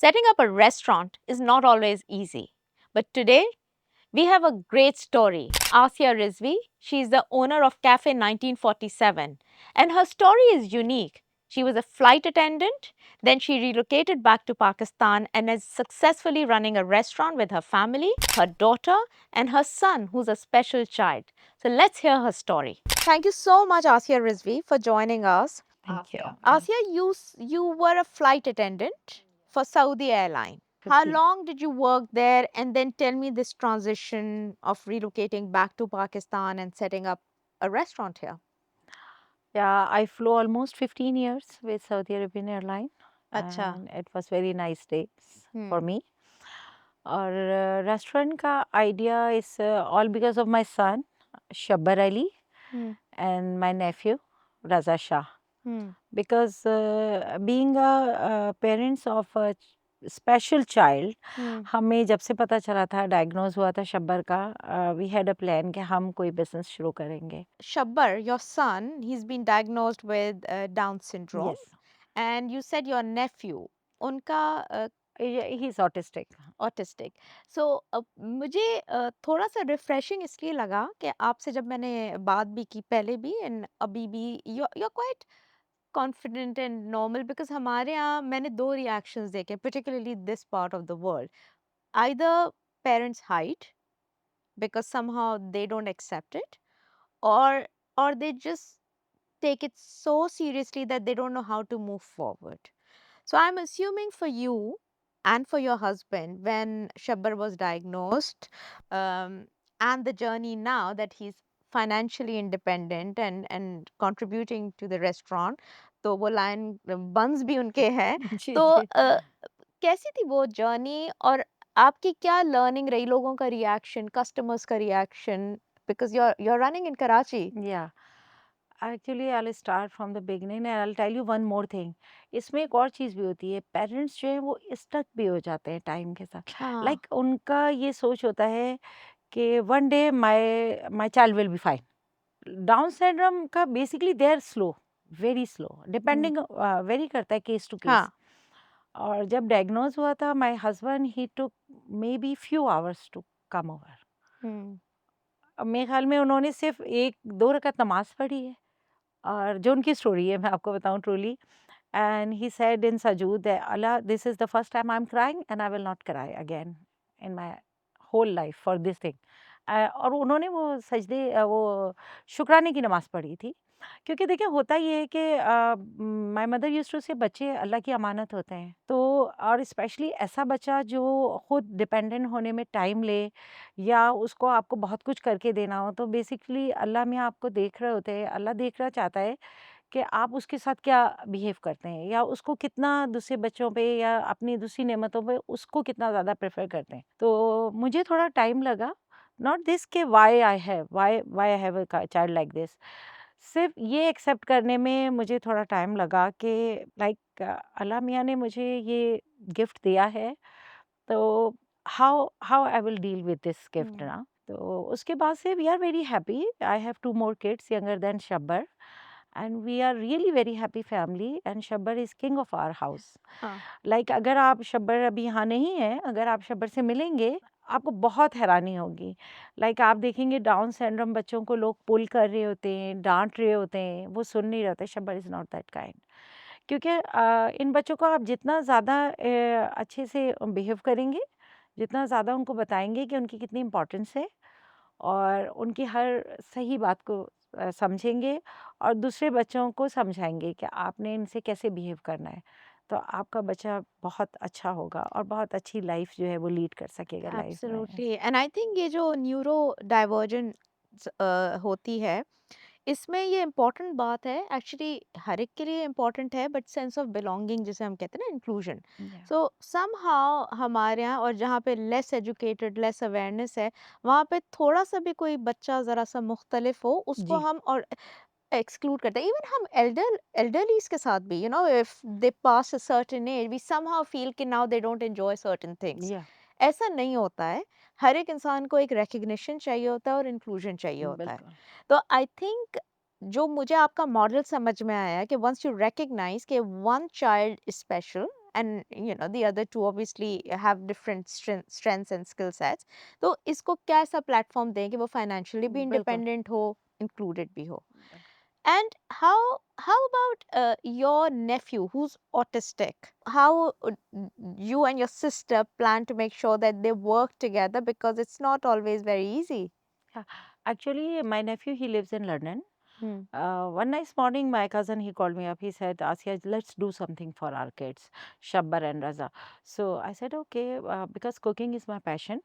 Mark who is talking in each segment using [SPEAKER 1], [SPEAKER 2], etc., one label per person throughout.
[SPEAKER 1] Setting up a restaurant is not always easy. But today, we have a great story. Asia Rizvi, she is the owner of Cafe 1947, and her story is unique. She was a flight attendant, then she relocated back to Pakistan and is successfully running a restaurant with her family, her daughter, and her son, who's a special child. So let's hear her story. Thank you so much, Asia Rizvi, for joining us.
[SPEAKER 2] Thank you.
[SPEAKER 1] Asia, you were a flight attendant for Saudi Airline. How
[SPEAKER 2] 15.
[SPEAKER 1] long did you work there? And then tell me this transition of relocating back to Pakistan and setting up a restaurant here.
[SPEAKER 2] Yeah, I flew almost 15 years with Saudi Arabian Airline,
[SPEAKER 1] अच्छा
[SPEAKER 2] and it was very nice days for
[SPEAKER 1] hmm
[SPEAKER 2] me. और restaurant का idea is all because of my son Shabbar Ali
[SPEAKER 1] hmm
[SPEAKER 2] and my Neiphiu Raza Shah
[SPEAKER 1] hmm
[SPEAKER 2] because being a parents of a special child
[SPEAKER 1] हम्म
[SPEAKER 2] हमें जब से पता चला था diagnose हुआ था शब्बर का वी हैड अ प्लान कि हम कोई बिजनेस शुरू करेंगे
[SPEAKER 1] Shabbar, your son, he's been diagnosed with Down syndrome,
[SPEAKER 2] yes
[SPEAKER 1] and you said your nephew, उनका
[SPEAKER 2] ही इज ऑटिस्टिक
[SPEAKER 1] ऑटिस्टिक सो मुझे थोड़ा सा रिफ्रेशिंग इसलिए लगा कि आपसे जब मैंने बात भी की पहले भी एंड अभी भी you are quite confident and normal because हमारे यहाँ मैंने दो रिएक्शंस देखे particularly this part of the world either parents hide because somehow they don't accept it or they just take it so seriously that they don't know how to move forward. So I'm assuming for you and for your husband, when Shabbar was diagnosed, and the journey now that he's financially independent and contributing to the restaurant, तो वो line बंस भी उनके हैं
[SPEAKER 2] जी
[SPEAKER 1] तो
[SPEAKER 2] जी
[SPEAKER 1] कैसी थी वो journey और आपकी क्या लर्निंग रही लोगों का रिएक्शन कस्टमर्स का reaction because you are running in Karachi
[SPEAKER 2] या actually I will start from the beginning and I will tell you one more thing इसमें एक और चीज़ भी होती है पेरेंट्स जो है वो स्टक भी हो जाते हैं टाइम के साथ
[SPEAKER 1] हाँ
[SPEAKER 2] लाइक उनका ये सोच होता है कि one day my my child will be fine down syndrome का basically they are slow very slow
[SPEAKER 1] hmm,
[SPEAKER 2] depending very करता है केस टू केस
[SPEAKER 1] हाँ
[SPEAKER 2] और जब डायग्नोज हुआ था my husband he took maybe few hours to come over
[SPEAKER 1] hmm
[SPEAKER 2] मेरे ख्याल में उन्होंने सिर्फ एक दो रकात नमाज पढ़ी है और जो उनकी स्टोरी है मैं आपको बताऊं truly and he said in सजूद Allah this is the first time I am crying and I will not cry again in my whole life for this thing और उन्होंने वो सजदे वो शुक्राने की नमाज पढ़ी थी क्योंकि देखिए होता ये है कि माय मदर यूज्ड टू से बच्चे अल्लाह की अमानत होते हैं तो और स्पेशली ऐसा बच्चा जो खुद डिपेंडेंट होने में टाइम ले या उसको आपको बहुत कुछ करके देना हो तो बेसिकली अल्लाह में आपको देख रहे होते हैं अल्लाह देखना चाहता है कि आप उसके साथ क्या बिहेव करते हैं या उसको कितना दूसरे बच्चों पे या अपनी दूसरी नेमतों पे उसको कितना ज़्यादा प्रेफर करते हैं तो मुझे थोड़ा टाइम लगा नॉट दिस के why I have a child like this सिर्फ ये एक्सेप्ट करने में मुझे थोड़ा टाइम लगा कि लाइक अल्लाह मियाँ ने मुझे ये गिफ्ट दिया है तो how how I will deal with this gift
[SPEAKER 1] hmm
[SPEAKER 2] ना तो उसके बाद से we are very happy I have two more kids younger than Shabbar and we are really very happy family and Shabbar is king of our house
[SPEAKER 1] हाँ
[SPEAKER 2] like अगर आप शब्बर अभी यहाँ नहीं है अगर आप शब्बर से मिलेंगे आपको बहुत हैरानी होगी like आप देखेंगे डाउन सिंड्रोम बच्चों को लोग पुल कर रहे होते हैं डांट रहे होते हैं वो सुन नहीं रहते Shabbar is not that kind क्योंकि इन बच्चों को आप जितना ज़्यादा अच्छे से बिहेव करेंगे जितना ज़्यादा उनको बताएंगे कि उनकी कितनी इम्पोर्टेंस है और उनकी हर सही बात को समझेंगे और दूसरे बच्चों को समझाएंगे कि आपने इनसे कैसे बिहेव करना है तो आपका बच्चा बहुत अच्छा होगा और बहुत अच्छी लाइफ जो है वो लीड कर सकेगा लाइफ में
[SPEAKER 1] एब्सोल्युटली एंड आई थिंक ये जो न्यूरो डाइवर्जेंस होती है इसमें ये इम्पोर्टेंट बात है एक्चुअली हर एक के लिए इम्पोर्टेंट है बट सेंस ऑफ बिलोंगिंग जिसे हम कहते हैं ना इंक्लूजन
[SPEAKER 2] या
[SPEAKER 1] सो समहाउ हमारे यहाँ और जहाँ पे लेस एजुकेटेड लेस अवेयरनेस है वहाँ पे थोड़ा सा भी कोई बच्चा ज़रा सा मुख्तलिफ हो उसको
[SPEAKER 2] जी
[SPEAKER 1] हम और एक्सक्लूड करते हैं इवन हम एल्डरलीज के साथ भी if they pass a certain age we somehow feel कि now they don't enjoy certain things
[SPEAKER 2] या
[SPEAKER 1] ऐसा नहीं होता है हर एक इंसान को एक रिकग्निशन चाहिए होता है और इंक्लूजन चाहिए होता है
[SPEAKER 2] बिल्कुल
[SPEAKER 1] तो आई थिंक जो मुझे आपका मॉडल समझ में आया कि वंस यू रिकग्नाइज कि one child is special and the other two obviously have different strengths and skill sets. तो इसको क्या ऐसा प्लेटफॉर्म दें कि वो फाइनेंशियली भी
[SPEAKER 2] बिल्कुल।
[SPEAKER 1] इंडिपेंडेंट हो, इंक्लूडेड भी हो. And how about your nephew who's autistic? How you and your sister plan to make sure that they work together, because it's not always very easy.
[SPEAKER 2] Yeah. Actually, my nephew, he lives in London.
[SPEAKER 1] Hmm.
[SPEAKER 2] One nice morning, my cousin, he called me up. He said, Asya, let's do something for our kids, Shabbar and Raza. So I said, okay, because cooking is my passion.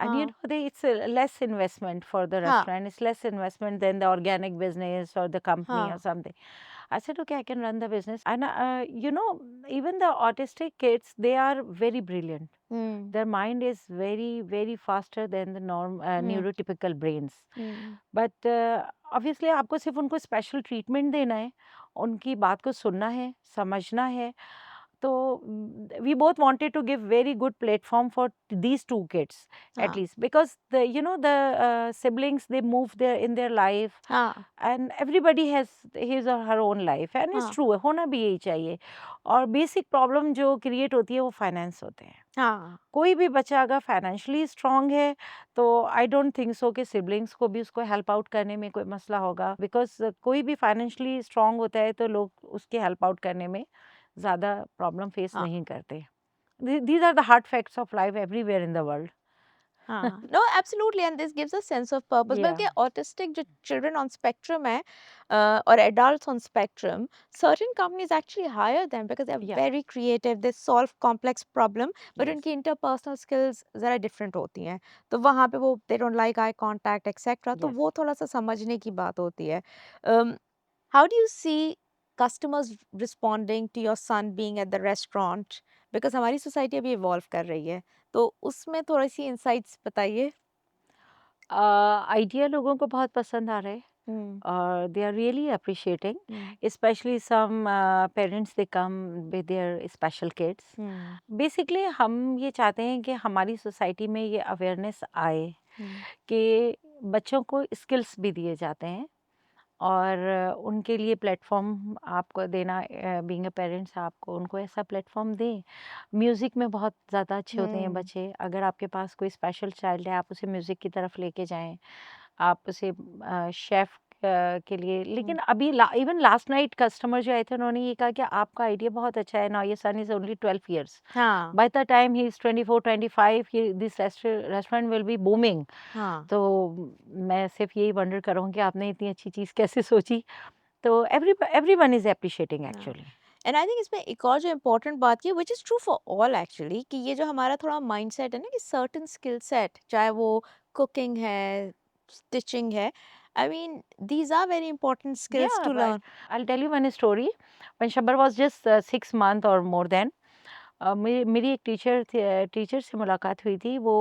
[SPEAKER 2] And
[SPEAKER 1] हाँ.
[SPEAKER 2] it's a less investment for the
[SPEAKER 1] हाँ.
[SPEAKER 2] restaurant. It's less investment than the organic business or the company or
[SPEAKER 1] हाँ.
[SPEAKER 2] something. I said, okay, I can run the business. And, even the autistic kids, they are very brilliant.
[SPEAKER 1] Hmm.
[SPEAKER 2] Their mind is very, very faster than the
[SPEAKER 1] Hmm.
[SPEAKER 2] neurotypical brains.
[SPEAKER 1] Hmm.
[SPEAKER 2] But obviously आपको सिर्फ उनको special treatment देना है, उनकी बात को सुनना है, समझना है। तो we both wanted to give very good platform for these two kids at
[SPEAKER 1] हाँ.
[SPEAKER 2] least, because the siblings, they move there in their life,
[SPEAKER 1] हाँ.
[SPEAKER 2] and everybody has his or her own life, and it's
[SPEAKER 1] हाँ.
[SPEAKER 2] true, होना भी यही चाहिए। और basic problem जो create होती है वो फाइनेंस होते हैं।
[SPEAKER 1] हाँ.
[SPEAKER 2] कोई भी बच्चा अगर फाइनेंशियली स्ट्रांग है तो आई डोंट थिंक सो कि सिबलिंग्स को भी उसको हेल्प आउट करने में कोई मसला होगा, बिकॉज कोई भी फाइनेंशियली स्ट्रांग होता है तो लोग उसके हेल्प आउट करने में ज़्यादा प्रॉब्लम फेस
[SPEAKER 1] हाँ.
[SPEAKER 2] नहीं करते। These are the hard facts of life everywhere in the world.
[SPEAKER 1] हाँ, no, absolutely, and this gives a sense of purpose.
[SPEAKER 2] या
[SPEAKER 1] बल्कि autistic जो children on spectrum है, or adults on spectrum, certain companies actually hire them because they're
[SPEAKER 2] या
[SPEAKER 1] very creative. They solve complex problem, but
[SPEAKER 2] yes
[SPEAKER 1] उनकी interpersonal skills ज़रा different होती हैं. तो वहाँ पे वो they don't like eye contact, etc. तो
[SPEAKER 2] यस।
[SPEAKER 1] वो थोड़ा सा समझने की बात होती है. Um, how do you see customers responding to your son being at the restaurant? Because हमारी society अभी evolve कर रही है. तो उसमें थोड़ी-सी इनसाइट्स बताइए?
[SPEAKER 2] आइडिया लोगों को बहुत पसंद आ रहे हैं,
[SPEAKER 1] हुँ,
[SPEAKER 2] और they are really appreciating,
[SPEAKER 1] hmm,
[SPEAKER 2] especially some parents, they come with their special kids.
[SPEAKER 1] Hmm,
[SPEAKER 2] basically हम ये चाहते हैं कि हमारी सोसाइटी में ये अवेयरनेस आए
[SPEAKER 1] हुँ,
[SPEAKER 2] कि बच्चों को स्किल्स भी दिए जाते हैं, और उनके लिए प्लेटफॉर्म आपको देना, बीइंग अ पेरेंट्स आपको उनको ऐसा प्लेटफॉर्म दें। म्यूज़िक में बहुत ज़्यादा अच्छे होते हैं
[SPEAKER 1] हुँ,
[SPEAKER 2] बच्चे, अगर आपके पास कोई स्पेशल चाइल्ड है आप उसे म्यूज़िक की तरफ लेके जाएं, आप उसे शेफ़ के लिए।
[SPEAKER 1] हुँ,
[SPEAKER 2] लेकिन अभी इवन लास्ट नाइट कस्टमर जो आए थे उन्होंने ये कहा कि आपका आइडिया बहुत अच्छा है, now your son is only 12 years,
[SPEAKER 1] हाँ,
[SPEAKER 2] by the time he is 24-25 this restaurant will be booming.
[SPEAKER 1] हाँ,
[SPEAKER 2] तो मैं सिर्फ यही वंडर कर रहा हूँ कि आपने इतनी अच्छी चीज़ कैसे सोची। तो एवरीवन इज़ एप्रिशिएटिंग
[SPEAKER 1] हाँ।
[SPEAKER 2] एक्चुअली।
[SPEAKER 1] एंड आई थिंक इसमें एक और जो इम्पोर्टेंट बात की है, which is true for all actually, कि ये जो हमारा थोड़ा माइंडसेट है ना कि सर्टेन स्किल सेट, चाहे वो कुकिंग है, स्टिचिंग है, I mean these are very important skills
[SPEAKER 2] Yeah,
[SPEAKER 1] to
[SPEAKER 2] but
[SPEAKER 1] लर्न.
[SPEAKER 2] I'll tell you one story. When Shabbar was just 6 months or more than, मेरी मेरी एक टीचर से मुलाकात हुई थी, वो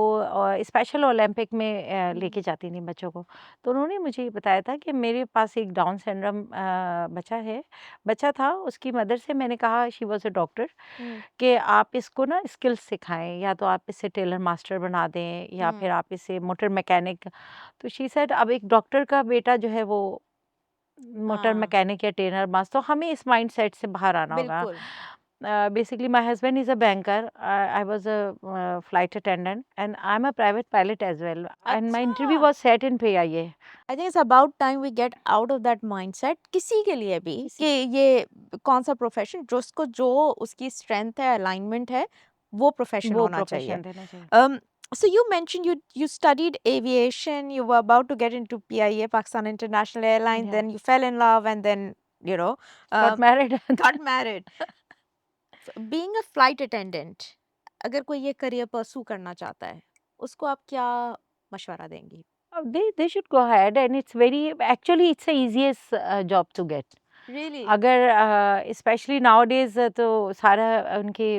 [SPEAKER 2] स्पेशल ओलंपिक में
[SPEAKER 1] हुँ,
[SPEAKER 2] लेके जाती थी बच्चों को। तो उन्होंने मुझे ये बताया था कि मेरे पास एक डाउन सिंड्रोम बच्चा था, उसकी मदर से मैंने कहा, शी वाज़ अ डॉक्टर,
[SPEAKER 1] हुँ,
[SPEAKER 2] कि आप इसको ना स्किल्स सिखाएँ, या तो आप इसे टेलर मास्टर बना दें या
[SPEAKER 1] हुँ,
[SPEAKER 2] फिर आप इसे मोटर मैकेनिक। तो शी सेड अब एक डॉक्टर का बेटा जो है वो मोटर
[SPEAKER 1] हाँ,
[SPEAKER 2] मैकेनिक या ट्रेनर मास, तो हमें इस माइंडसेट से बाहर आना होगा।
[SPEAKER 1] बिल्कुल,
[SPEAKER 2] basically my husband is a banker, I was a flight attendant and I am a private pilot as well, and my interview
[SPEAKER 1] अच्छा!
[SPEAKER 2] Was set in PIA.
[SPEAKER 1] I think it's about time we get out of that mindset किसी के लिए भी,
[SPEAKER 2] किसी
[SPEAKER 1] कि ये कौन सा प्रोफेशन जो उसको जो उसकी स्ट्रेंथ है, अलाइनमेंट है, वो प्रोफेशन
[SPEAKER 2] वो
[SPEAKER 1] होना चाहिए.
[SPEAKER 2] प्रोफेशन देना चाहिए।
[SPEAKER 1] um so you mentioned you studied aviation, you were about to get into PIA, Pakistan International Airlines,
[SPEAKER 2] या
[SPEAKER 1] then you fell in love, and then you know
[SPEAKER 2] got
[SPEAKER 1] uh,
[SPEAKER 2] married.
[SPEAKER 1] got married. Being a flight attendant, अगर कोई ये career pursue करना चाहता है, उसको आप क्या मशवरा देंगी?
[SPEAKER 2] They should go ahead, and it's very actually it's the easiest job to get.
[SPEAKER 1] Really?
[SPEAKER 2] अगर स्पेशली नाउअडेज़ तो सारा उनके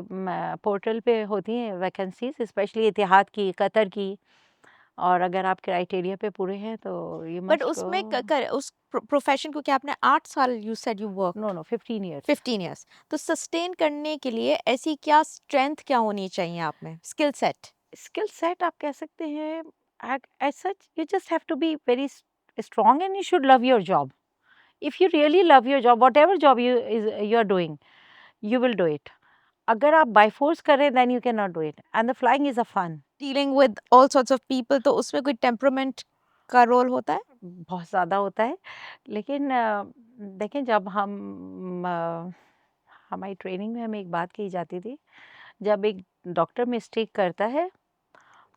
[SPEAKER 2] पोर्टल पे होती हैं वैकेंसीज़, स्पेशली इतिहाद की, कतर की, और अगर आप क्राइटेरिया पे पूरे हैं तो यू
[SPEAKER 1] बट
[SPEAKER 2] मस्ट गो।
[SPEAKER 1] उसमें उस प्रोफेशन को क्या आपने 8 साल you said you
[SPEAKER 2] know,
[SPEAKER 1] worked
[SPEAKER 2] no, 15 years.
[SPEAKER 1] 15 years, तो सस्टेन करने के लिए ऐसी क्या स्ट्रेंथ क्या होनी चाहिए आप में, स्किल सेट?
[SPEAKER 2] स्किल सेट आप कह सकते हैं, as such you just have to be very strong, and you should love your job. If you really love your job, whatever job you are doing, you will do it. अगर आप by force कर रहे हैं then you can not do it, and the flying is a fun.
[SPEAKER 1] Dealing with all sorts of people, तो उसमें कोई temperament का role होता है?
[SPEAKER 2] बहुत ज़्यादा होता है, लेकिन देखें जब हमारी ट्रेनिंग में हमें एक बात कही जाती थी, जब एक डॉक्टर मिस्टेक करता है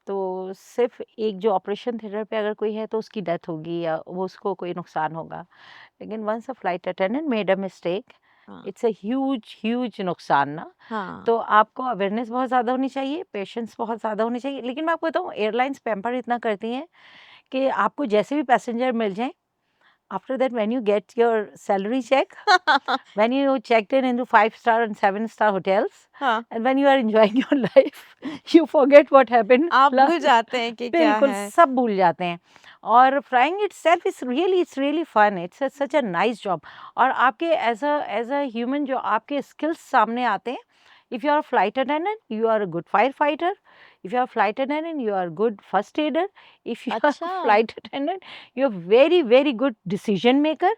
[SPEAKER 2] तो सिर्फ एक जो ऑपरेशन थिएटर पे अगर कोई है तो उसकी डेथ होगी या वो उसको कोई नुकसान होगा, लेकिन once a flight attendant made a mistake,
[SPEAKER 1] हाँ,
[SPEAKER 2] इट्स अ ह्यूज ह्यूज नुकसान ना।
[SPEAKER 1] हाँ।
[SPEAKER 2] तो आपको अवेयरनेस बहुत ज़्यादा होनी चाहिए, पेशेंस बहुत ज़्यादा होनी चाहिए, लेकिन मैं आपको बताऊँ एयरलाइंस पैम्पर इतना करती हैं कि आपको जैसे भी पैसेंजर मिल जाएं, after that when you get your salary cheque, when you checked in into 5-star and 7-star hotels,
[SPEAKER 1] हाँ,
[SPEAKER 2] and when you are enjoying your life, you forget what happened
[SPEAKER 1] आप भूल
[SPEAKER 2] last.
[SPEAKER 1] जाते हैं कि क्या
[SPEAKER 2] बिल्कुल
[SPEAKER 1] है।
[SPEAKER 2] सब भूल जाते हैं। और flying itself it's really fun, it's such a nice job. और आपके एज अ ह्यूमन जो आपके स्किल्स सामने आते हैं, if you are flight attendant you are a good fire fighter, if you are flight attendant you are good first aider, if you are a
[SPEAKER 1] अच्छा।
[SPEAKER 2] flight attendant you are very very good decision maker,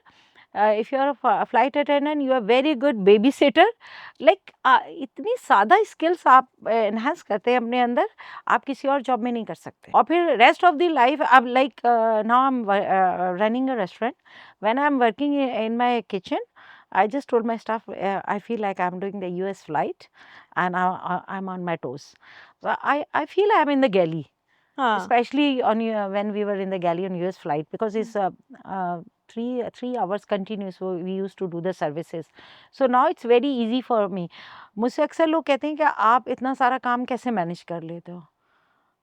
[SPEAKER 2] if you are a flight attendant you are very good babysitter, like इतनी सादा skills आप enhance करते हैं अपने अंदर, आप किसी और जॉब में नहीं कर सकते। और फिर रेस्ट ऑफ द लाइफ अब like now I am running a restaurant, when I am working in my kitchen, I just told my staff, I feel like I'm doing the US flight and I'm on my toes. So I feel I'm in the galley,
[SPEAKER 1] हाँ,
[SPEAKER 2] especially on when we were in the galley on US flight, because
[SPEAKER 1] hmm,
[SPEAKER 2] it's 3 hours continuous we used to do the services. So now it's very easy for me. मुझसे अक्सर लोग कहते हैं कि आप इतना सारा काम कैसे मैनेज कर लेते हो?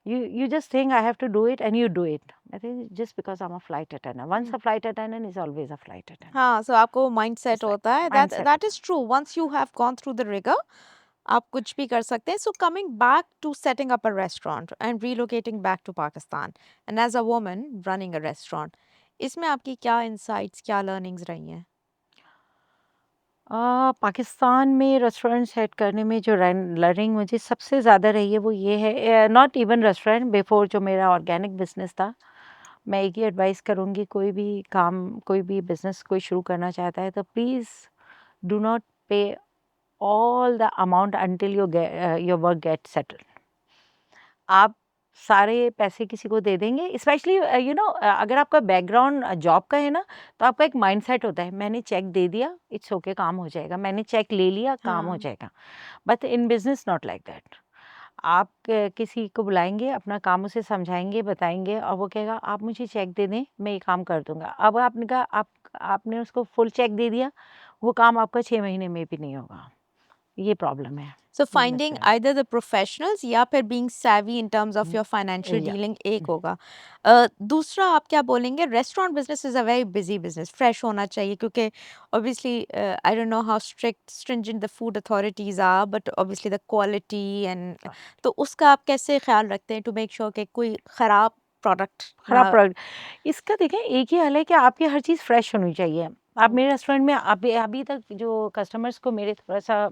[SPEAKER 2] You just think I have to do it and you do it. I think just because I'm a flight attendant. Once
[SPEAKER 1] hmm.
[SPEAKER 2] a flight attendant is always a flight attendant.
[SPEAKER 1] हाँ, सो आपको mindset
[SPEAKER 2] It's like
[SPEAKER 1] होता है, that
[SPEAKER 2] mindset.
[SPEAKER 1] That is true, once you have gone through the rigour, आप कुछ भी कर सकते हैं। So coming back to setting up a restaurant and relocating back to Pakistan and as a woman running a restaurant, इसमें आपकी क्या insights, क्या लर्निंग्स रही हैं?
[SPEAKER 2] पाकिस्तान में रेस्टोरेंट सेट करने में जो लर्निंग मुझे सबसे ज़्यादा रही है वो ये है, नॉट इवन रेस्टोरेंट, बिफोर जो मेरा ऑर्गेनिक बिजनेस था, मैं एक ही एडवाइस करूँगी, कोई भी काम कोई भी बिजनेस कोई शुरू करना चाहता है तो प्लीज़ डू नॉट पे all the amount until your work gets settled. आप सारे पैसे किसी को दे देंगे, स्पेशली अगर आपका बैकग्राउंड जॉब का है ना, तो आपका एक माइंडसेट होता है, मैंने चेक दे दिया, इट्स ओके, काम हो जाएगा, मैंने चेक ले लिया, काम हो
[SPEAKER 1] हाँ,
[SPEAKER 2] जाएगा। But in business not like that. आप किसी को बुलाएंगे, अपना काम उसे समझाएंगे, बताएंगे, और वो कहेगा आप मुझे चेक दे दें, मैं ये काम कर दूंगा। अब आपने कहा आपने उसको फुल चेक दे दिया, वो काम आपका 6 महीने में भी नहीं होगा। ये प्रॉब्लम है
[SPEAKER 1] सो
[SPEAKER 2] बिजनेस
[SPEAKER 1] फाइंडिंग
[SPEAKER 2] में।
[SPEAKER 1] आइदर द प्रोफेशनल्स या फिर being savvy in terms of your financial
[SPEAKER 2] या
[SPEAKER 1] डीलिंग, एक होगा। दूसरा आप क्या बोलेंगे? Restaurant business is a very busy business, fresh होना चाहिए क्योंकि obviously I don't know how strict stringent the food authorities are, but obviously the quality and, तो उसका आप कैसे ख्याल रखते हैं टू मेक श्योर कि कोई खराब प्रोडक्ट
[SPEAKER 2] खराब
[SPEAKER 1] ना?
[SPEAKER 2] प्रोडक्ट, इसका देखें एक ही हल है कि आपकी हर चीज़ फ्रेश होनी चाहिए। आप
[SPEAKER 1] हम्म,
[SPEAKER 2] मेरे रेस्टोरेंट में अभी अभी तक जो कस्टमर्स को मेरे थोड़ा सा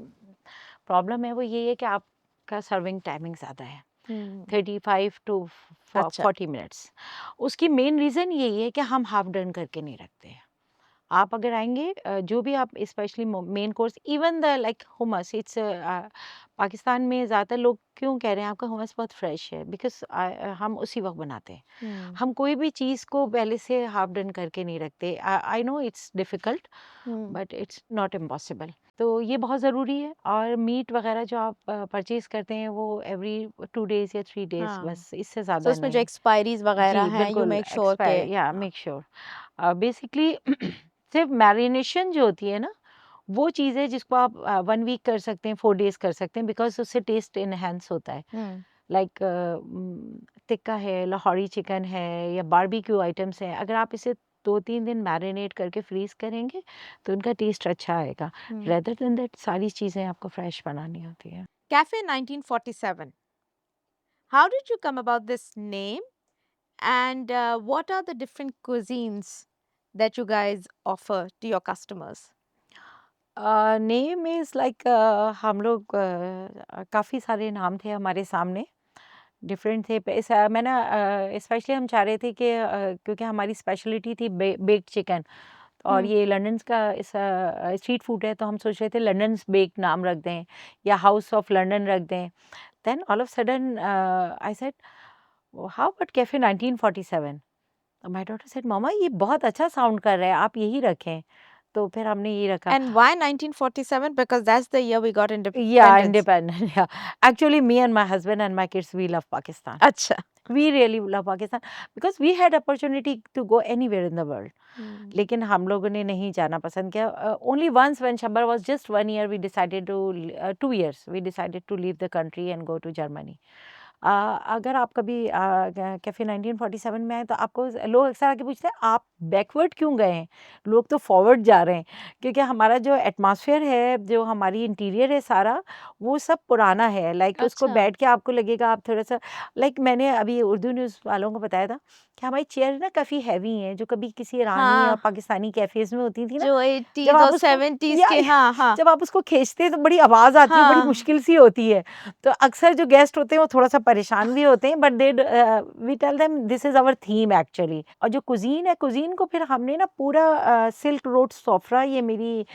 [SPEAKER 2] प्रॉब्लम है वो ये है कि आपका सर्विंग टाइमिंग ज़्यादा है,
[SPEAKER 1] हम्म,
[SPEAKER 2] 35 टू
[SPEAKER 1] अच्छा।
[SPEAKER 2] 40 मिनट्स। उसकी मेन रीज़न यही है कि हम हाफ डन करके नहीं रखते हैं। आप अगर आएँगे, जो भी आप specially main course, even the like humus, it's Pakistan में ज़्यादातर लोग क्यों कह रहे हैं आपका हुमस बहुत फ्रेश है, बिकॉज़ हम उसी वक़्त बनाते हैं।
[SPEAKER 1] हम्म,
[SPEAKER 2] हम कोई भी चीज़ को पहले से हाफ डन करके नहीं रखते। I know it's difficult
[SPEAKER 1] hmm,
[SPEAKER 2] but it's not impossible. तो ये बहुत ज़रूरी है, और मीट वग़ैरह जो आप परचेज़ करते हैं वो एवरी 2 डेज़ या 3 डेज़,
[SPEAKER 1] हाँ,
[SPEAKER 2] बस इससे
[SPEAKER 1] सो
[SPEAKER 2] ज़्यादा
[SPEAKER 1] उसमें जो
[SPEAKER 2] नहीं।
[SPEAKER 1] एक्सपायरीज वगैरह
[SPEAKER 2] जी,
[SPEAKER 1] हैं, यू
[SPEAKER 2] बिल्कुल
[SPEAKER 1] मेक श्योर के।
[SPEAKER 2] एक्सपायर, या
[SPEAKER 1] हाँ,
[SPEAKER 2] मेक श्योर। बेसिकली सिर्फ मैरिनेशन जो होती है ना, वो चीज़ है जिसको आप 1 वीक कर सकते हैं, 4 डेज़ कर सकते हैं, बिकॉज़ उससे टेस्ट एनहांस होता है।
[SPEAKER 1] हम्म,
[SPEAKER 2] लाइक टिक्का है, लाहौरी चिकन है, या बारबेक्यू आइटम्स हैं, अगर आप इसे 2-3 दिन मैरिनेट करके फ्रीज़ करेंगे, तो उनका टेस्ट अच्छा आएगा।
[SPEAKER 1] हम्म।
[SPEAKER 2] रेदर देन दैट सारी चीज़ें आपको फ्रेश बनानी होती हैं।
[SPEAKER 1] Cafe 1947. How did you come about this name? And what are the different cuisines that you guys offer to your customers?
[SPEAKER 2] Name is like, हम लोग काफ़ी सारे नाम थे हमारे सामने, डिफरेंट थे। पैसा मैंने स्पेशली हम चाह रहे थे कि क्योंकि हमारी स्पेशलिटी थी बेक्ड चिकन, और ये लंदन्स का स्ट्रीट फूड है, तो हम सोच रहे थे लंदन्स बेक नाम रख दें या हाउस ऑफ लंदन रख दें। Then all of sudden I said how about cafe 1947। My daughter said mamma ये बहुत अच्छा साउंड कर रहा है, आप यही रखें। तो फिर हमने यही रखा।
[SPEAKER 1] And why 1947? Because that's the year we got
[SPEAKER 2] Yeah,
[SPEAKER 1] independence.
[SPEAKER 2] independent. Yeah. Actually, me and my husband and my kids, we love Pakistan.
[SPEAKER 1] अच्छा.
[SPEAKER 2] We really love Pakistan because we had opportunity to go anywhere in the world. लेकिन हम लोगों ने नहीं जाना पसंद किया. Only once when Shabbar was just 1 year, we decided to 2 years. We decided to leave the country and go to Germany. अगर आप कभी कैफ़े 1947 में आए तो आपको लोग अक्सर आके पूछते हैं आप बैकवर्ड क्यों गए हैं? लोग तो फॉरवर्ड जा रहे हैं, क्योंकि हमारा जो एटमॉस्फेयर है, जो हमारी इंटीरियर है सारा, वो सब पुराना है। लाइक उसको
[SPEAKER 1] अच्छा.
[SPEAKER 2] बैठ के आपको लगेगा आप थोड़ा-सा, लाइक मैंने अभी उर्दू न्यूज़ वालों को बताया था कि हमारी चेयर ना काफ़ी हैवी हैं, जो कभी किसी ईरानी और
[SPEAKER 1] हाँ,
[SPEAKER 2] पाकिस्तानी कैफ़ेज़ में होती थी ना,
[SPEAKER 1] जो
[SPEAKER 2] जब
[SPEAKER 1] 80s
[SPEAKER 2] आप
[SPEAKER 1] और
[SPEAKER 2] उसको
[SPEAKER 1] 70s
[SPEAKER 2] या
[SPEAKER 1] के. हाँ, हाँ.
[SPEAKER 2] जब आप उसको खींचते हैं तो बड़ी आवाज़ आती है, बड़ी
[SPEAKER 1] हाँ.
[SPEAKER 2] मुश्किल सी होती है। तो अक्सर जो गेस्ट होते हैं वो थोड़ा-सा परेशान भी होते हैं, but we tell them this is our theme actually. और जो कुज़ीन है, कुज़ीन को फिर हमने ना पूरा सिल्क रोड सोफ़रा, ये मेरी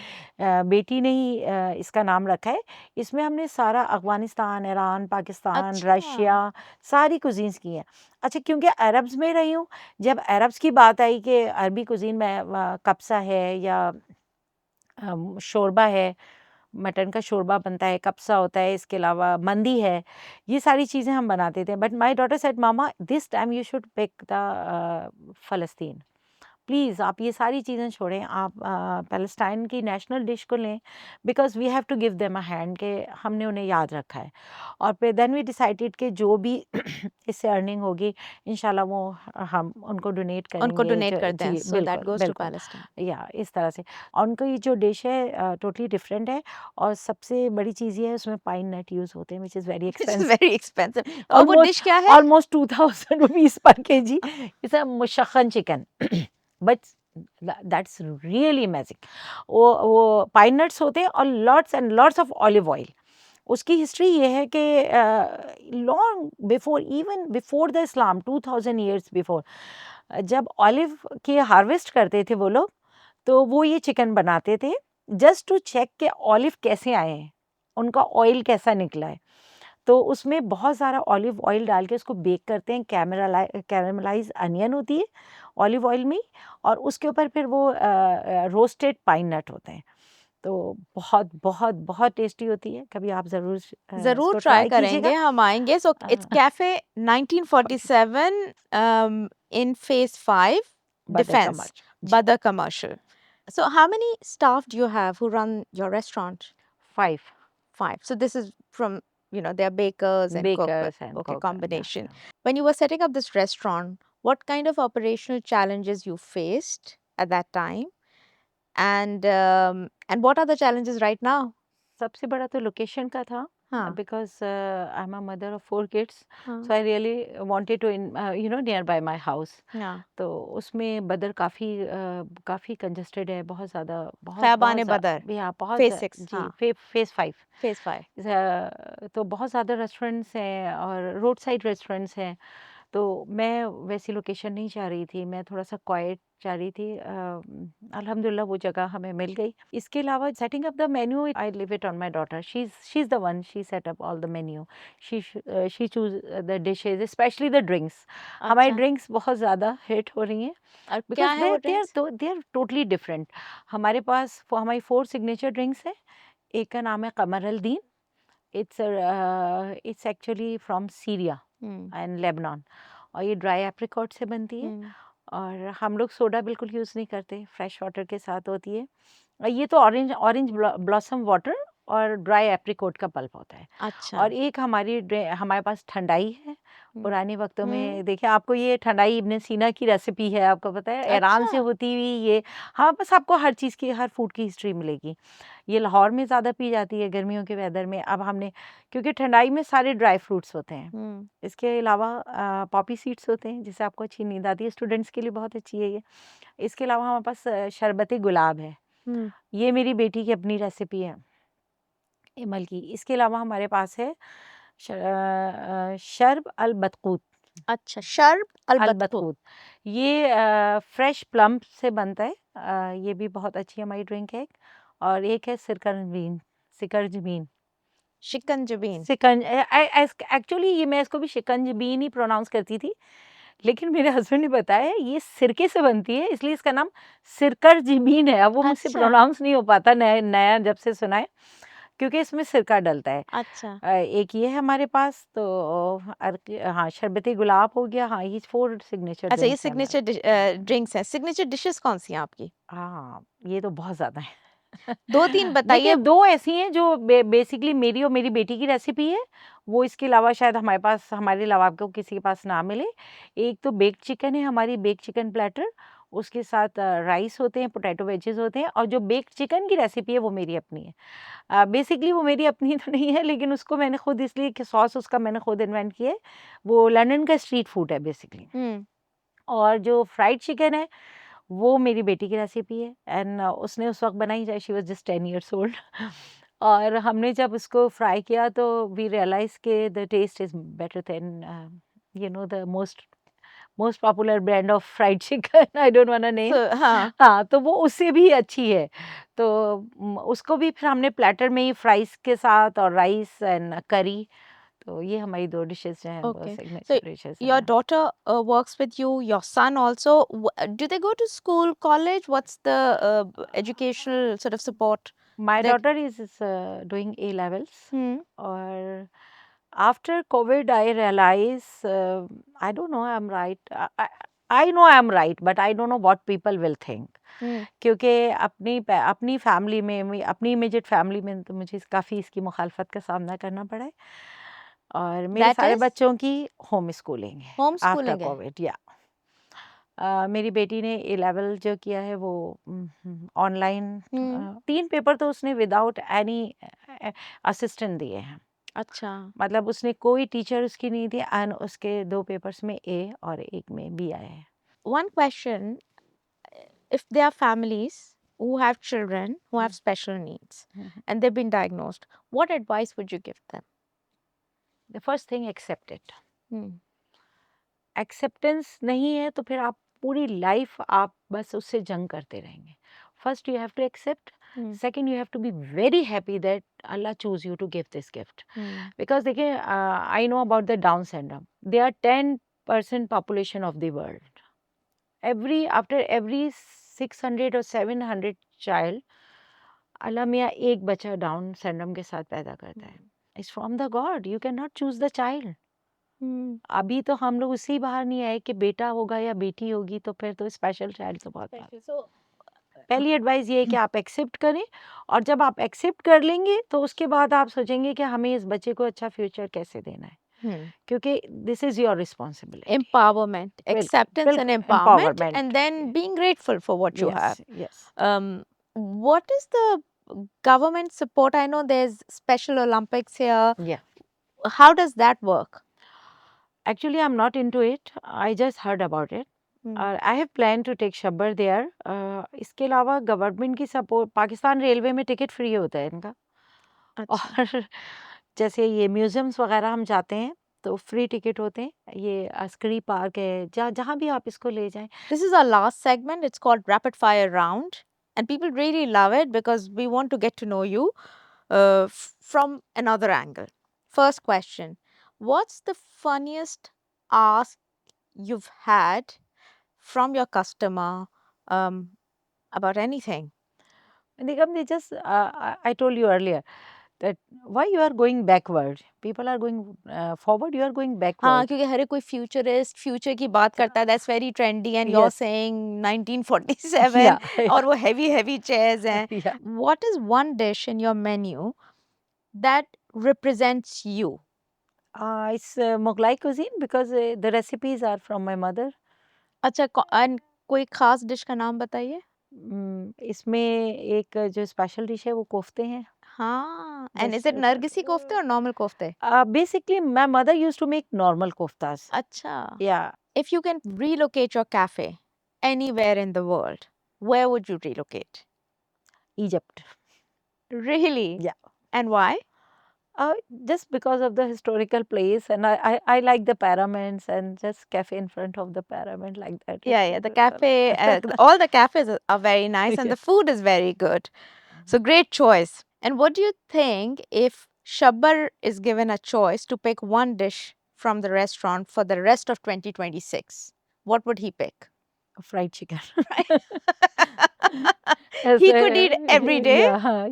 [SPEAKER 2] बेटी ने ही इसका नाम रखा है। इसमें हमने सारा अफ़गानिस्तान, ईरान, पाकिस्तान,
[SPEAKER 1] अच्छा.
[SPEAKER 2] रशिया, सारी कुज़ीन्स की हैं। अच्छा, क्योंकि अरब्स में रही हूँ, जब अरब्स की बात आई कि अरबी कुज़ीन में कब्सा है या शोरबा है, मटन का शोरबा बनता है, कब्सा होता है, इसके अलावा मंदी है, ये सारी चीज़ें हम बनाते थे। But my daughter said mama this time you should pick the फ़लस्तीन। प्लीज़ आप ये सारी चीज़ें छोड़ें, आप पैलेस्टाइन की नेशनल डिश को लें, because we have to give them a hand, कि हमने उन्हें याद रखा है। और फिर देन वी डिसाइडेड कि जो भी इससे अर्निंग होगी इंशाल्लाह वो हम उनको डोनेट
[SPEAKER 1] उनको
[SPEAKER 2] करेंगे।
[SPEAKER 1] डोनेट
[SPEAKER 2] जो
[SPEAKER 1] करते हैं.
[SPEAKER 2] जी,
[SPEAKER 1] So that
[SPEAKER 2] बिल्कुल,
[SPEAKER 1] goes to
[SPEAKER 2] बिल्कुल।
[SPEAKER 1] Palestine.
[SPEAKER 2] या इस तरह से। और उनकी जो डिश है टोटली डिफरेंट है, और सबसे बड़ी चीज़ ये है उसमें पाइन नट यूज़ होते हैं, which is very
[SPEAKER 1] Which is
[SPEAKER 2] expensive.
[SPEAKER 1] very expensive. और वो
[SPEAKER 2] ऑलमोस्ट
[SPEAKER 1] डिश क्या है?
[SPEAKER 2] Almost 2000 rupees per KG. It's a musakhan chicken. But that's really amazing. वो पाइन नट्स होते हैं और lots and lots of olive oil. उसकी हिस्ट्री ये है कि long before, even before the Islam, 2000 years before, जब ऑलिव की हार्वेस्ट करते थे वो लोग, तो वो ये चिकन बनाते थे जस्ट टू चेक के ऑलिव कैसे आए हैं, उनका ऑयल कैसा निकला है। तो उसमें बहुत सारा ऑलिव ऑयल डाल के उसको बेक करते हैं। कैरामलाइज अनियन होती है ऑलिव ऑयल में, और उसके ऊपर फिर वो रोस्टेड पाइन नट होते हैं। तो बहुत बहुत बहुत टेस्टी होती है। कभी आप ज़रूर
[SPEAKER 1] ज़रूर
[SPEAKER 2] इसको
[SPEAKER 1] ट्राई
[SPEAKER 2] ट्राई
[SPEAKER 1] करेंगे,
[SPEAKER 2] कीजिएगा।
[SPEAKER 1] हम आएँगे. So
[SPEAKER 2] a,
[SPEAKER 1] it's Cafe 1947 in Phase 5,
[SPEAKER 2] बदर का
[SPEAKER 1] Defense,
[SPEAKER 2] मर्च जी।
[SPEAKER 1] Badr Commercial. So how many staff do you have who run your restaurant?
[SPEAKER 2] 5
[SPEAKER 1] 5. So this is from, they're bakers and cook, but
[SPEAKER 2] bakers and
[SPEAKER 1] okay,
[SPEAKER 2] cook, या
[SPEAKER 1] combination.
[SPEAKER 2] या।
[SPEAKER 1] When you were setting up this restaurant, what kind of operational challenges you faced at that time? And what are the challenges right now?
[SPEAKER 2] सबसे बड़ा तो location का था,
[SPEAKER 1] हाँ,
[SPEAKER 2] because I am a mother of 4 kids,
[SPEAKER 1] हाँ,
[SPEAKER 2] so I really wanted to near by my house.
[SPEAKER 1] हाँ.
[SPEAKER 2] तो उसमें बदर काफ़ी कंजस्टेड है, बहुत ज़्यादा, बहुत बहुत
[SPEAKER 1] Khayabane-Badar,
[SPEAKER 2] या बहुत
[SPEAKER 1] Phase 6.
[SPEAKER 2] जी,
[SPEAKER 1] हाँ,
[SPEAKER 2] फेज़ 5।
[SPEAKER 1] Phase 5.
[SPEAKER 2] तो बहुत ज़्यादा रेस्टोरेंट्स हैं और रोड साइड रेस्टोरेंट्स हैं। तो मैं वैसी लोकेशन नहीं चाह रही थी, मैं थोड़ा-सा क्वाइट चाह रही थी। अल्हम्दुलिल्लाह वो जगह हमें मिल गई। इसके अलावा setting up the menu, I leave it on my daughter. She is the one, she said up all the menu. She choose the dishes, specially the drinks. हमारी
[SPEAKER 1] अच्छा,
[SPEAKER 2] ड्रिंक्स बहुत ज़्यादा हिट हो रही हैं,
[SPEAKER 1] और क्या
[SPEAKER 2] बिकॉज़
[SPEAKER 1] है वो drinks?
[SPEAKER 2] They are totally different. हमारे पास हमारी 4 सिग्नेचर ड्रिंक्स हैं। एक का नाम है कमर अल दीन। It's actually from Syria
[SPEAKER 1] hmm,
[SPEAKER 2] and Lebanon, और ये ड्राई एप्रिकॉट से बनती है।
[SPEAKER 1] हुँ.
[SPEAKER 2] और हम लोग सोडा बिल्कुल यूज़ नहीं करते, फ्रेश वाटर के साथ होती है। ये तो ऑरेंज ऑरेंज ब्लॉसम वाटर और ड्राई एप्रिकॉट का पल्प होता है।
[SPEAKER 1] अच्छा.
[SPEAKER 2] और एक हमारे पास ठंडाई है।
[SPEAKER 1] हुँ,
[SPEAKER 2] पुराने वक़्तों
[SPEAKER 1] हुँ.
[SPEAKER 2] में देखिए, आपको ये ठंडाई इब्न सीना की रेसिपी है, आपको पता है ईरान से
[SPEAKER 1] अच्छा,
[SPEAKER 2] होती हुई ये। हाँ, बस आपको हर चीज़ की, हर फूड की हिस्ट्री मिलेगी। ये लाहौर में ज़्यादा पी जाती है गर्मियों के वेदर में। अब हमने, क्योंकि ठंडाई में सारे ड्राई फ्रूट्स होते हैं।
[SPEAKER 1] हुँ.
[SPEAKER 2] इसके अलावा पॉपी सीड्स होते हैं, जिससे आपको अच्छी नींद आती है। स्टूडेंट्स के लिए बहुत अच्छी है ये। इसके अलावा हमारे पास शरबत गुलाब है।
[SPEAKER 1] हुँ.
[SPEAKER 2] ये मेरी बेटी की अपनी रेसिपी है, इमल की। इसके अलावा हमारे पास है शर्ब अल बतकूत।
[SPEAKER 1] अच्छा, शर्ब अलबत्तूत।
[SPEAKER 2] अलबतूत। ये फ्रेश प्लम से बनता है। ये भी बहुत अच्छी हमारी ड्रिंक है। और एक है सिकरजमीन। सिकरजमीन
[SPEAKER 1] शिकंजबीन।
[SPEAKER 2] सिकंज एक्चुअली ये मैं इसको भी शिकंजबीन ही प्रोनाउंस करती थी, लेकिन मेरे हस्बैंड ने बताया ये सिरके से बनती है, इसलिए इसका नाम सिरकरजमीन है। अब वो मुझसे
[SPEAKER 1] अच्छा,
[SPEAKER 2] प्रोनाउंस नहीं हो पाता, नया नया जब से सुना है, क्योंकि इसमें सिरका डलता है।
[SPEAKER 1] अच्छा।
[SPEAKER 2] एक ये है हमारे पास, तो हाँ, शरबती गुलाब हो गया। हाँ, ये 4 सिग्नेचर
[SPEAKER 1] अच्छा, ये
[SPEAKER 2] ड्रिंक्स है हमारे।
[SPEAKER 1] सिग्नेचर ड्रिंक्स हैं। सिग्नेचर डिशेज़ कौन-सी हैं आपकी?
[SPEAKER 2] हाँ, ये तो बहुत ज़्यादा है।
[SPEAKER 1] 2-3
[SPEAKER 2] देखिए,
[SPEAKER 1] बताइए।
[SPEAKER 2] 2 ऐसी हैं जो बेसिकली मेरी और मेरी बेटी की रेसिपी है। वो इसके अलावा शायद हमारे अलावा आपको किसी के पास ना मिले। एक तो बेक्ड चिकन है, हमारी बेक्ड चिकन प्लैटर, उसके साथ राइस होते हैं, पोटैटो वेजेस होते हैं, और जो बेक्ड चिकन की रेसिपी है वो मेरी अपनी है। बेसिकली वो मेरी अपनी तो नहीं है, लेकिन उसको मैंने खुद, इसलिए कि सॉस उसका मैंने खुद इन्वेंट किया है। वो लंदन का स्ट्रीट फूड है बेसिकली।
[SPEAKER 1] हुँ,
[SPEAKER 2] और जो फ्राइड चिकन है वो मेरी बेटी की रेसिपी है, एंड उसने उस वक़्त बनाई जब she was just 10 years old. और हमने जब उसको फ्राई किया तो वी रियलाइज़ के the taste is better than the most popular brand of fried chicken, I don't want to name.
[SPEAKER 1] हाँ,
[SPEAKER 2] हाँ, तो वो उससे भी अच्छी है। तो उसको भी फिर हमने प्लैटर में ही फ्राइज़ के साथ और राइस एंड करी, तो ये हमारी 2 डिशेज़ जो हैं वो
[SPEAKER 1] okay. So,
[SPEAKER 2] signature dishes
[SPEAKER 1] your
[SPEAKER 2] हैं।
[SPEAKER 1] daughter, works with you, your son also. Do they go to school, college? What's the, educational sort of support
[SPEAKER 2] My
[SPEAKER 1] that?
[SPEAKER 2] daughter is doing A levels,
[SPEAKER 1] Hmm,
[SPEAKER 2] or after COVID, I realize I don't know I'm right. I know I'm right, but I don't know what people will think.
[SPEAKER 1] hmm.
[SPEAKER 2] क्योंकि अपनी family में, अपनी immediate family में तो मुझे काफ़ी इसकी मुखालफत का सामना करना पड़ा है, और मेरे
[SPEAKER 1] That
[SPEAKER 2] सारे
[SPEAKER 1] is
[SPEAKER 2] बच्चों की होम स्कूलिंग है आफ्टर
[SPEAKER 1] homeschooling है।
[SPEAKER 2] कोविड, या मेरी बेटी ने ए लेवल जो किया है वो ऑनलाइन।
[SPEAKER 1] हुँ,
[SPEAKER 2] 3 पेपर तो उसने विदाउट एनी असिस्टेंट दिए हैं।
[SPEAKER 1] अच्छा।
[SPEAKER 2] मतलब उसने कोई टीचर उसकी नहीं थी, एंड उसके 2 पेपर्स में ए और 1 में बी आया है।
[SPEAKER 1] One question, if there are families who have children who have
[SPEAKER 2] hmm,
[SPEAKER 1] special needs
[SPEAKER 2] hmm, hmm.
[SPEAKER 1] and they've been diagnosed, what advice would you give them?
[SPEAKER 2] The first thing, accept it.
[SPEAKER 1] हुँ,
[SPEAKER 2] acceptance नहीं है तो फिर आप पूरी life आप बस उससे जंग करते रहेंगे। First you have to accept,
[SPEAKER 1] हुँ,
[SPEAKER 2] second you have to be very happy that Allah choose you to give this gift.
[SPEAKER 1] हुँ,
[SPEAKER 2] बिकॉज देखिए, I know about the down syndrome, they are 10% population of the world. every 600 or 700 child, Allah मियाँ एक बच्चा down syndrome के साथ पैदा करता है।
[SPEAKER 1] हुँ,
[SPEAKER 2] it's from the god, you can not choose the child.
[SPEAKER 1] हुँ।
[SPEAKER 2] अभी तो हम लोग उससे ही बाहर नहीं आए कि बेटा होगा या बेटी होगी, तो फिर तो स्पेशल चाइल्ड तो बहुत बात।
[SPEAKER 1] Special. So,
[SPEAKER 2] पहली एडवाइस ये है कि आप एक्सेप्ट करें, और जब आप एक्सेप्ट कर लेंगे तो उसके बाद आप सोचेंगे कि हमें इस बच्चे को अच्छा फ्यूचर कैसे देना है,
[SPEAKER 1] hmm.
[SPEAKER 2] क्योंकि this is your responsibility.
[SPEAKER 1] Empowerment,
[SPEAKER 2] बिल्कुल
[SPEAKER 1] acceptance and
[SPEAKER 2] बिल्कुल,
[SPEAKER 1] empowerment, and
[SPEAKER 2] empowerment.
[SPEAKER 1] then being grateful for what you
[SPEAKER 2] yes
[SPEAKER 1] have.
[SPEAKER 2] Yes.
[SPEAKER 1] What is the government support? I know there's Special Olympics here.
[SPEAKER 2] या
[SPEAKER 1] How does that work?
[SPEAKER 2] Actually I am not into it, I just heard about it.
[SPEAKER 1] Hmm.
[SPEAKER 2] I have plan to take Shabbar there. इसके अलावा government की support, Pakistan railway में ticket free होता है इनका।
[SPEAKER 1] अच्छा.
[SPEAKER 2] और जैसे ये म्यूज़ियम्स वगैरह हम जाते हैं तो फ्री टिकट होते हैं। ये अस्करी पार्क है, जहाँ जहाँ भी आप इसको ले जाएँ।
[SPEAKER 1] This is our last segment. It's called Rapid Fire Round. And people really love it because we want to get to know you from another angle. First question. What's the funniest ask you've had from your customer um, about anything?
[SPEAKER 2] Nigam ने just I told you earlier that why you are going backward, people are going forward, you are going
[SPEAKER 1] हाँ,
[SPEAKER 2] backward.
[SPEAKER 1] क्योंकि हर एक कोई futurist future की बात करता है, that's very trendy and you are
[SPEAKER 2] yes.
[SPEAKER 1] Saying 1947
[SPEAKER 2] या
[SPEAKER 1] और वो हेवी हेवी चेयर्स हैं.
[SPEAKER 2] या
[SPEAKER 1] what is one dish in your menu that represents you?
[SPEAKER 2] It's Mughlai cuisine, because the recipes are from my mother.
[SPEAKER 1] अच्छा, एंड कोई खास dish का नाम बताइए.
[SPEAKER 2] इसमें एक जो स्पेशल डिश है वो कोफ्ते हैं।
[SPEAKER 1] हाँ, एंड
[SPEAKER 2] बस
[SPEAKER 1] इज इट नरगिसी कोफ्ते और नॉर्मल कोफ्ते?
[SPEAKER 2] Basically my mother used to make normal koftas.
[SPEAKER 1] अच्छा.
[SPEAKER 2] या
[SPEAKER 1] If you can relocate your cafe anywhere in the world, where would you relocate?
[SPEAKER 2] Egypt.
[SPEAKER 1] Really?
[SPEAKER 2] या
[SPEAKER 1] And why?
[SPEAKER 2] Uh, just because of the historical place, and I like the pyramids and just cafe in front of the pyramid like that.
[SPEAKER 1] Yeah, the
[SPEAKER 2] That's
[SPEAKER 1] cafe,
[SPEAKER 2] all.
[SPEAKER 1] all the cafes are very nice and
[SPEAKER 2] Yeah.
[SPEAKER 1] the food is very good. So great choice. And what do you think if Shabbar is given a choice to pick one dish from the restaurant for the rest of 2026? What would he pick?
[SPEAKER 2] Fried chicken. As
[SPEAKER 1] He could eat every day.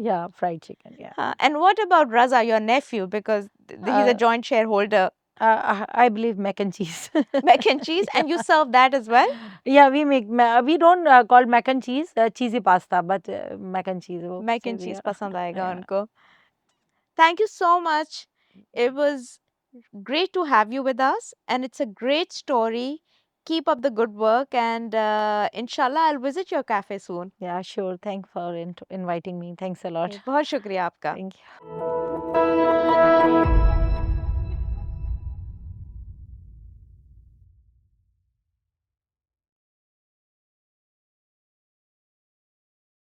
[SPEAKER 2] yeah, fried chicken. Yeah.
[SPEAKER 1] And what about Raza, your nephew? Because he's a
[SPEAKER 2] Uh,
[SPEAKER 1] joint shareholder.
[SPEAKER 2] I believe mac and cheese.
[SPEAKER 1] Mac and cheese, and you
[SPEAKER 2] Yeah.
[SPEAKER 1] serve that as well?
[SPEAKER 2] Yeah, we don't call mac and cheese cheesy pasta, but mac and cheese. वो
[SPEAKER 1] Mac and
[SPEAKER 2] सही
[SPEAKER 1] cheese
[SPEAKER 2] दिया.
[SPEAKER 1] पसंद आएगा
[SPEAKER 2] Yeah.
[SPEAKER 1] उनको. Thank you so much. It was great to have you with us, and it's a great story. Keep up the good work, and inshallah, I'll visit your cafe soon.
[SPEAKER 2] Yeah, sure. Thanks for inviting me. Thanks a lot.
[SPEAKER 1] बहुत शुक्रिया आपका.
[SPEAKER 2] Thank you.